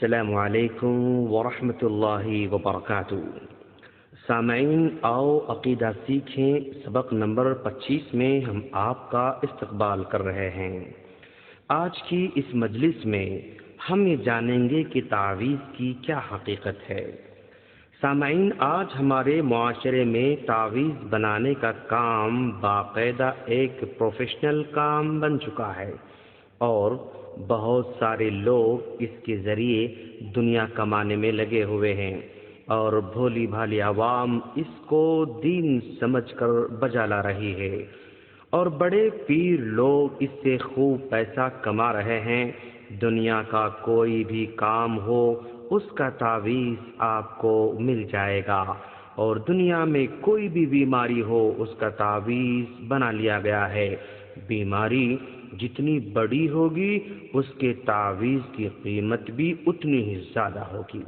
السلام علیکم ورحمۃ اللہ وبرکاتہ۔ سامعین، آؤ عقیدہ سیکھیں سبق نمبر 25 میں ہم آپ کا استقبال کر رہے ہیں۔ آج کی اس مجلس میں ہم یہ جانیں گے کہ تعویذ کی کیا حقیقت ہے۔ سامعین، آج ہمارے معاشرے میں تعویذ بنانے کا کام باقاعدہ ایک پروفیشنل کام بن چکا ہے اور بہت سارے لوگ اس کے ذریعے دنیا کمانے میں لگے ہوئے ہیں اور بھولی بھالی عوام اس کو دین سمجھ کر بجا لا رہی ہے اور بڑے پیر لوگ اس سے خوب پیسہ کما رہے ہیں۔ دنیا کا کوئی بھی کام ہو اس کا تعویذ آپ کو مل جائے گا اور دنیا میں کوئی بھی بیماری ہو اس کا تعویذ بنا لیا گیا ہے۔ بیماری جتنی بڑی ہوگی اس کے تعویذ کی قیمت بھی اتنی ہی زیادہ ہوگی۔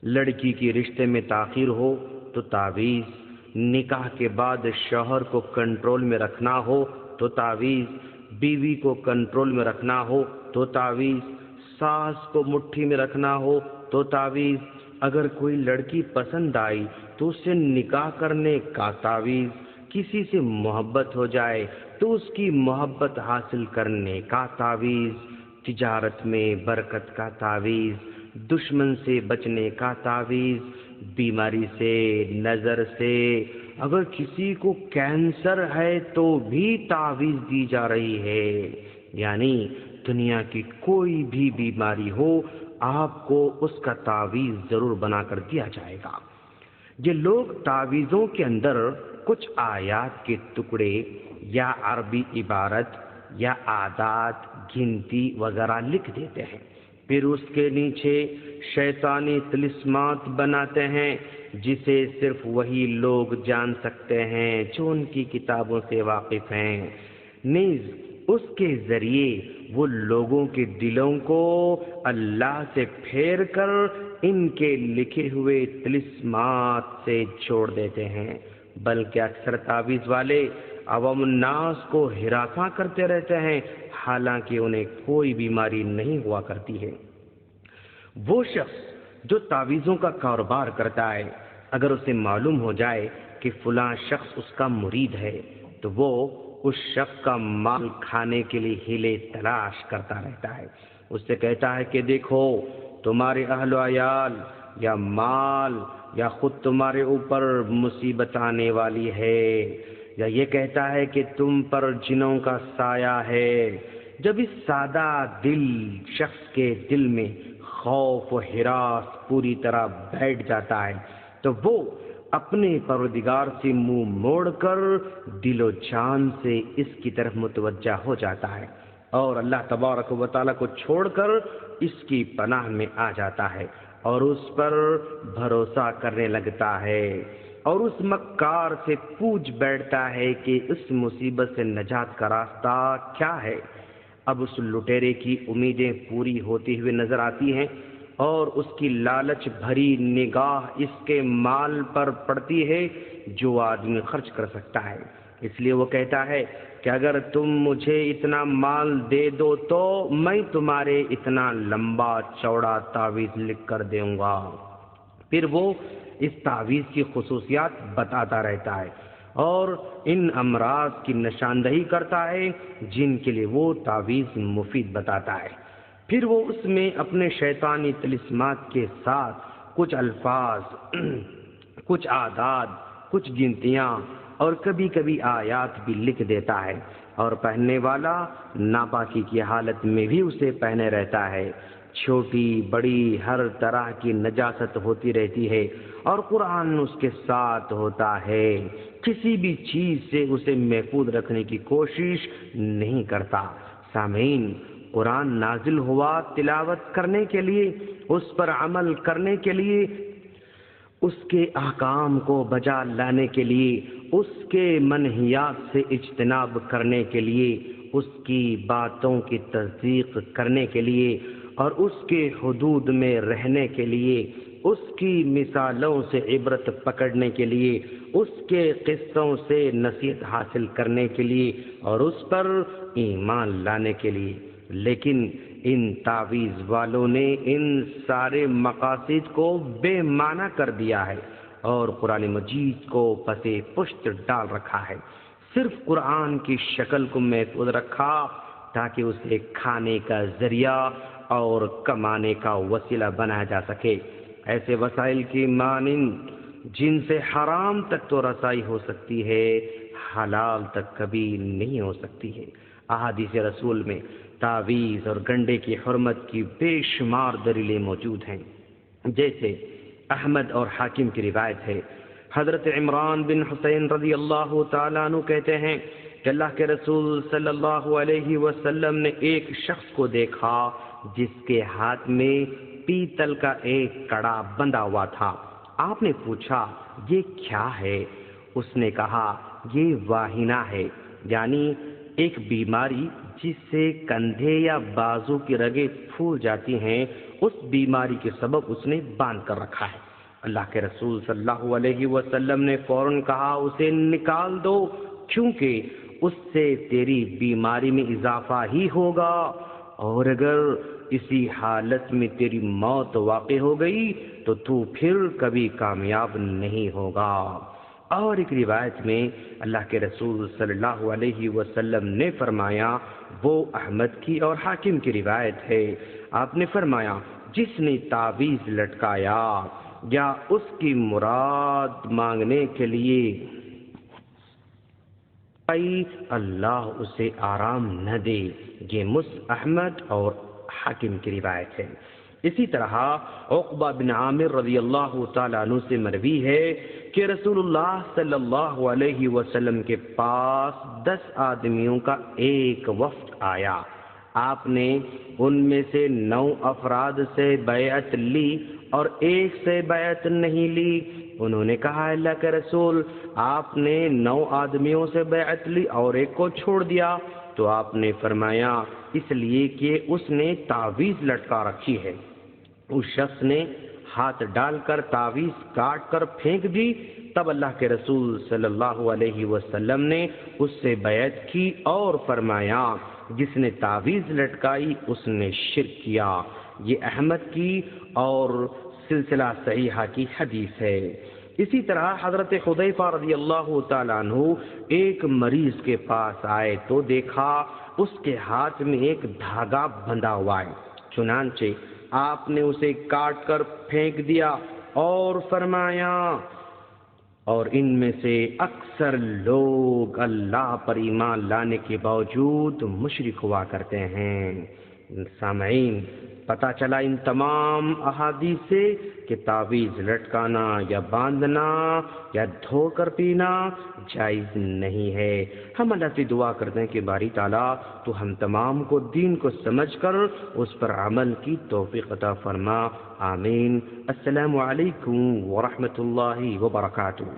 لڑکی کی رشتے میں تاخیر ہو تو تعویذ، نکاح کے بعد شوہر کو کنٹرول میں رکھنا ہو تو تعویذ، بیوی کو کنٹرول میں رکھنا ہو تو تعویذ، ساس کو مٹھی میں رکھنا ہو تو تعویذ، اگر کوئی لڑکی پسند آئی تو اس سے نکاح کرنے کا تعویذ، کسی سے محبت ہو جائے تو اس کی محبت حاصل کرنے کا تعویذ، تجارت میں برکت کا تعویذ، دشمن سے بچنے کا تعویذ، بیماری سے، نظر سے، اگر کسی کو کینسر ہے تو بھی تعویذ دی جا رہی ہے۔ یعنی دنیا کی کوئی بھی بیماری ہو آپ کو اس کا تعویذ ضرور بنا کر دیا جائے گا۔ یہ لوگ تعویذوں کے اندر کچھ آیات کے ٹکڑے یا عربی عبارت یا عادات، گنتی وغیرہ لکھ دیتے ہیں، پھر اس کے نیچے شیطانی طلسمات بناتے ہیں جسے صرف وہی لوگ جان سکتے ہیں جو ان کی کتابوں سے واقف ہیں۔ نیز اس کے ذریعے وہ لوگوں کے دلوں کو اللہ سے پھیر کر ان کے لکھے ہوئے طلسمات سے چھوڑ دیتے ہیں، بلکہ اکثر تعویذ والے عوام الناس کو ہراساں کرتے رہتے ہیں حالانکہ انہیں کوئی بیماری نہیں ہوا کرتی ہے۔ وہ شخص جو تعویذوں کا کاروبار کرتا ہے، اگر اسے معلوم ہو جائے کہ فلاں شخص اس کا مرید ہے تو وہ اس شخص کا مال کھانے کے لیے ہیلے تلاش کرتا رہتا ہے۔ اس سے کہتا ہے کہ دیکھو تمہارے اہل و عیال یا مال یا خود تمہارے اوپر مصیبت آنے والی ہے، یا یہ کہتا ہے کہ تم پر جنوں کا سایہ ہے۔ جب اس سادہ دل شخص کے دل میں خوف و ہراس پوری طرح بیٹھ جاتا ہے تو وہ اپنے پروردگار سے منہ موڑ کر دل و جان سے اس کی طرف متوجہ ہو جاتا ہے اور اللہ تبارک و تعالیٰ کو چھوڑ کر اس کی پناہ میں آ جاتا ہے اور اس پر بھروسہ کرنے لگتا ہے اور اس مکار سے پوچھ بیٹھتا ہے کہ اس مصیبت سے نجات کا راستہ کیا ہے۔ اب اس لٹیرے کی امیدیں پوری ہوتی ہوئی نظر آتی ہیں اور اس کی لالچ بھری نگاہ اس کے مال پر پڑتی ہے جو آدمی خرچ کر سکتا ہے۔ اس لیے وہ کہتا ہے کہ اگر تم مجھے اتنا مال دے دو تو میں تمہارے اتنا لمبا چوڑا تعویذ لکھ کر دوں گا۔ پھر وہ اس تعویذ کی خصوصیات بتاتا رہتا ہے اور ان امراض کی نشاندہی کرتا ہے جن کے لیے وہ تعویذ مفید بتاتا ہے۔ پھر وہ اس میں اپنے شیطانی طلسمات کے ساتھ کچھ الفاظ، کچھ اعداد، کچھ گنتیاں اور کبھی کبھی آیات بھی لکھ دیتا ہے اور پہننے والا ناپاکی کی حالت میں بھی اسے پہنے رہتا ہے۔ چھوٹی بڑی ہر طرح کی نجاست ہوتی رہتی ہے اور قرآن اس کے ساتھ ہوتا ہے، کسی بھی چیز سے اسے محفوظ رکھنے کی کوشش نہیں کرتا۔ سامعین، قرآن نازل ہوا تلاوت کرنے کے لیے، اس پر عمل کرنے کے لیے، اس کے احکام کو بجا لانے کے لیے، اس کے منہیات سے اجتناب کرنے کے لیے، اس کی باتوں کی تصدیق کرنے کے لیے اور اس کے حدود میں رہنے کے لیے، اس کی مثالوں سے عبرت پکڑنے کے لیے، اس کے قصوں سے نصیحت حاصل کرنے کے لیے اور اس پر ایمان لانے کے لیے۔ لیکن ان تعویذ والوں نے ان سارے مقاصد کو بے معنی کر دیا ہے اور قرآن مجید کو پسے پشت ڈال رکھا ہے، صرف قرآن کی شکل کو محفوظ رکھا تاکہ اسے کھانے کا ذریعہ اور کمانے کا وسیلہ بنایا جا سکے۔ ایسے وسائل کی مانند جن سے حرام تک تو رسائی ہو سکتی ہے، حلال تک کبھی نہیں ہو سکتی ہے۔ احادیث رسول میں تعویذ اور گنڈے کی حرمت کی بے شمار دلیلیں موجود ہیں، جیسے احمد اور حاکم کی روایت ہے، حضرت عمران بن حسین رضی اللہ تعالیٰ عنہ کہتے ہیں کہ اللہ کے رسول صلی اللہ علیہ وسلم نے ایک شخص کو دیکھا جس کے ہاتھ میں پیتل کا ایک کڑا بندھا ہوا تھا۔ آپ نے پوچھا یہ کیا ہے؟ اس نے کہا یہ واہینہ ہے، یعنی ایک بیماری جس سے کندھے یا بازو کی رگیں پھول جاتی ہیں، اس بیماری کے سبب اس نے باندھ کر رکھا ہے۔ اللہ کے رسول صلی اللہ علیہ وسلم نے فوراً کہا اسے نکال دو، کیونکہ اس سے تیری بیماری میں اضافہ ہی ہوگا، اور اگر اسی حالت میں تیری موت واقع ہو گئی تو پھر کبھی کامیاب نہیں ہوگا۔ اور ایک روایت میں اللہ کے رسول صلی اللہ علیہ وسلم نے فرمایا، وہ احمد کی اور حاکم کی روایت ہے، آپ نے فرمایا جس نے تعویذ لٹکایا یا اس کی مراد مانگنے کے لیے اللہ اسے آرام نہ دے۔ یہ احمد اور حاکم کی روایت ہے۔ اسی طرح عقبہ بن عامر رضی اللہ تعالیٰ عنہ سے مروی ہے کہ رسول اللہ صلی اللہ علیہ وسلم کے پاس 10 آدمیوں کا ایک وفد آیا۔ آپ نے ان میں سے 9 افراد سے بیعت لی اور ایک سے بیعت نہیں لی۔ انہوں نے کہا اللہ کے رسول، آپ نے 9 آدمیوں سے بیعت لی اور ایک کو چھوڑ دیا، تو آپ نے فرمایا اس لیے کہ اس نے تعویذ لٹکا رکھی ہے۔ اس شخص نے ہاتھ ڈال کر تعویذ کاٹ کر پھینک دی، تب اللہ کے رسول صلی اللہ علیہ وسلم نے اس سے بیعت کی اور فرمایا جس نے تعویذ لٹکائی اس نے شرک کیا۔ یہ احمد کی اور سلسلہ صحیحہ کی حدیث ہے۔ اسی طرح حضرت حذیفہ رضی اللہ تعالیٰ عنہ ایک مریض کے پاس آئے تو دیکھا اس کے ہاتھ میں ایک دھاگا بندھا ہوا ہے، چنانچہ آپ نے اسے کاٹ کر پھینک دیا اور فرمایا، اور ان میں سے اکثر لوگ اللہ پر ایمان لانے کے باوجود مشرک ہوا کرتے ہیں۔ سامعین، پتہ چلا ان تمام احادیث سے کہ تعویذ لٹکانا یا باندھنا یا دھو کر پینا جائز نہیں ہے۔ ہم اللہ سے دعا کرتے ہیں کہ باری تعالیٰ تو ہم تمام کو دین کو سمجھ کر اس پر عمل کی توفیق عطا فرما، آمین۔ السلام علیکم ورحمۃ اللہ وبرکاتہ۔